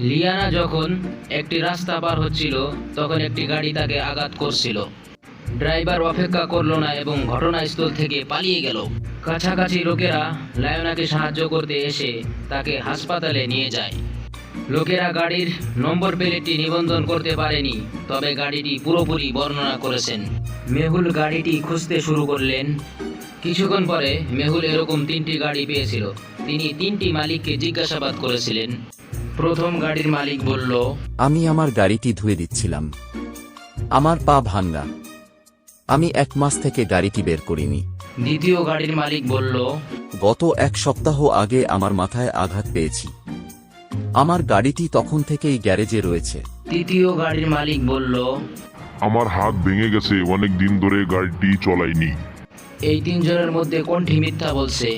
Liana যখন একটি রাস্তা পার হচ্ছিল তখন একটি গাড়ি তাকে আঘাত করছিল। ড্রাইভার অপেক্ষা করলো না এবং ঘটনাস্থল থেকে পালিয়ে গেল। কাছাকাছি লোকেরা লায়নাকে সাহায্য করতে এসে তাকে হাসপাতালে নিয়ে যায়। লোকেরা গাড়ির নম্বর প্লেটটি নিবন্ধন করতে পারেনি, তবে গাড়িটি পুরোপুরি বর্ণনা করেছেন। মেহুল গাড়িটি খুঁজতে শুরু করলেন। কিছুক্ষণ পরে মেহুল এরকম 3টি গাড়ি পেয়েছিল। তিনি 3টি মালিককে জিজ্ঞাসাবাদ করেছিলেন। প্রথম গাড়ির মালিক বলল, আমি আমার গাড়িটি ধুয়ে দিচ্ছিলাম, আমার পা ভাঙ্গা, আমি 1 মাস থেকে গাড়িটি বের করিনি। দ্বিতীয় গাড়ির মালিক বলল, গত 1 সপ্তাহ আগে আমার মাথায় আঘাত পেয়েছি, আমার গাড়িটি তখন থেকেই গ্যারেজে রয়েছে। তৃতীয় গাড়ির মালিক বলল, আমার হাত ভেঙে গেছে, অনেক দিন ধরে গাড়িটি চলাইনি। এই 3 জনের মধ্যে কোনটি মিথ্যা বলছে?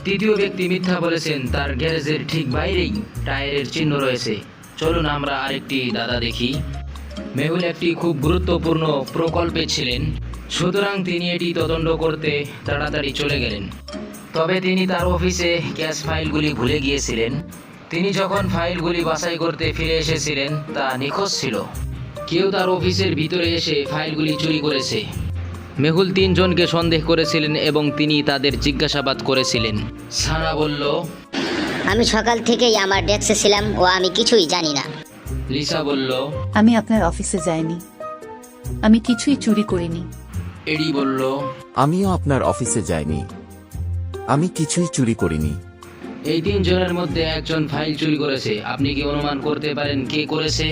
তৃতীয় ব্যক্তি মিথ্যা বলেছেন। তার গ্যারেজের ঠিক বাইরেই টায়ারের চিহ্ন রয়েছে। চলুন আমরা আরেকটি দাদা দেখি। মেহুল একটি খুব গুরুত্বপূর্ণ প্রকল্পে ছিলেন, সুতরাং তিনি এটি তদন্ত করতে তাড়াতাড়ি চলে গেলেন। তবে তিনি তার অফিসে ক্যাশ ফাইলগুলি ভুলে গিয়েছিলেন। তিনি যখন ফাইলগুলি বাছাই করতে ফিরে এসেছিলেন তা নিখোঁজ ছিল। কেউ তার অফিসের ভিতরে এসে ফাইলগুলি চুরি করেছে। মেহুল 3 জনকে সন্দেহ করেছিলেন এবং তিনি তাদের জিজ্ঞাসাবাদ করেছিলেন। সানা বলল, আমি সকাল থেকেই আমার ডেস্কে ছিলাম ও আমি কিছুই জানি না। লিসা বলল, আমি আপনার অফিসে যাইনি, আমি কিছুই চুরি করিনি। এডি বলল, আমিও আপনার অফিসে যাইনি, আমি কিছুই চুরি করিনি। এই 3 জনের মধ্যে একজন ফাইল চুরি করেছে। আপনি কি অনুমান করতে পারেন কে করেছে?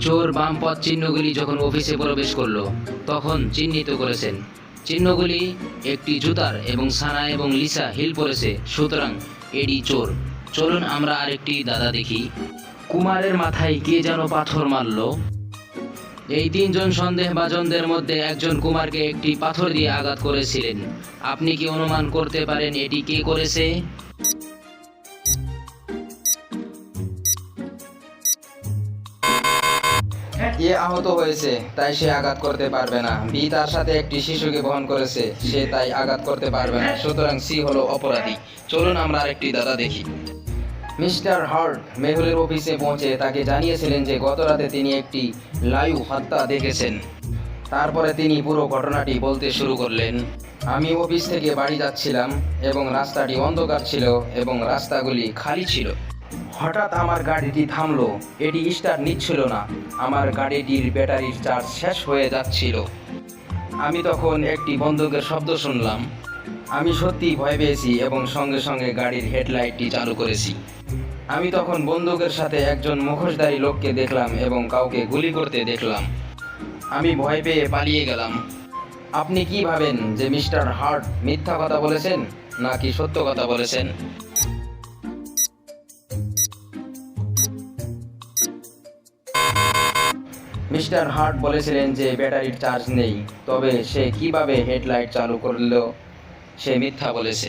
চোর বাম পথ চিহ্নগুলি যখন অফিসে প্রবেশ করলো তখন চিহ্নিত করেছেন। চিহ্নগুলি একটি জুতার এবং সানা এবং লিসা হিল পরেছে, সুতরাং এডি চোর। চলুন আমরা আরেকটি দাদা দেখি। কুমারের মাথায় কে যেন পাথর মারল। এই 3 জন সন্দেহভাজনদের মধ্যে একজন কুমারকে একটি পাথর দিয়ে আঘাত করেছিলেন। আপনি কি অনুমান করতে পারেন এটি কে করেছে? এ আহত হয়েছে, তাই সে আঘাত করতে পারবে না। বি তার সাথে একটি শিশুকে বহন করেছে, সে তাই আঘাত করতে পারবে না, সুতরাং সি হলো অপরাধী। চলুন আমরা আরেকটি দাদা দেখি। মিস্টার হার্ট মেহুলের অফিসে পৌঁছে তাকে জানিয়েছিলেন যে গত রাতে তিনি একটি লাইভ হত্যা দেখেছেন। তারপরে তিনি পুরো ঘটনাটি বলতে শুরু করলেন। আমি অফিস থেকে বাড়ি যাচ্ছিলাম এবং রাস্তাটি অন্ধকার ছিল এবং রাস্তাগুলি খালি ছিল। হঠাৎ আমার গাড়িটি থামলো, এটি স্টার্ট নিচ্ছিল না। আমার গাড়িটির ব্যাটারির চার্জ শেষ হয়ে যাচ্ছিল। আমি তখন একটি বন্দুকের শব্দ শুনলাম। আমি সত্যিই ভয় পেয়েছি এবং সঙ্গে সঙ্গে গাড়ির হেডলাইটটি চালু করেছি। আমি তখন বন্দুকের সাথে একজন মুখোশধারী লোককে দেখলাম এবং কাউকে গুলি করতে দেখলাম। আমি ভয় পেয়ে পালিয়ে গেলাম। আপনি কি ভাবেন যে মিস্টার হার্ট মিথ্যা কথা বলেছেন নাকি সত্য কথা বলেছেন? মিস্টার হার্ট বলেছিলেন যে ব্যাটারির চার্জ নেই, তবে সে কিভাবে হেডলাইট চালু করলো সে মিথ্যা বলেছে।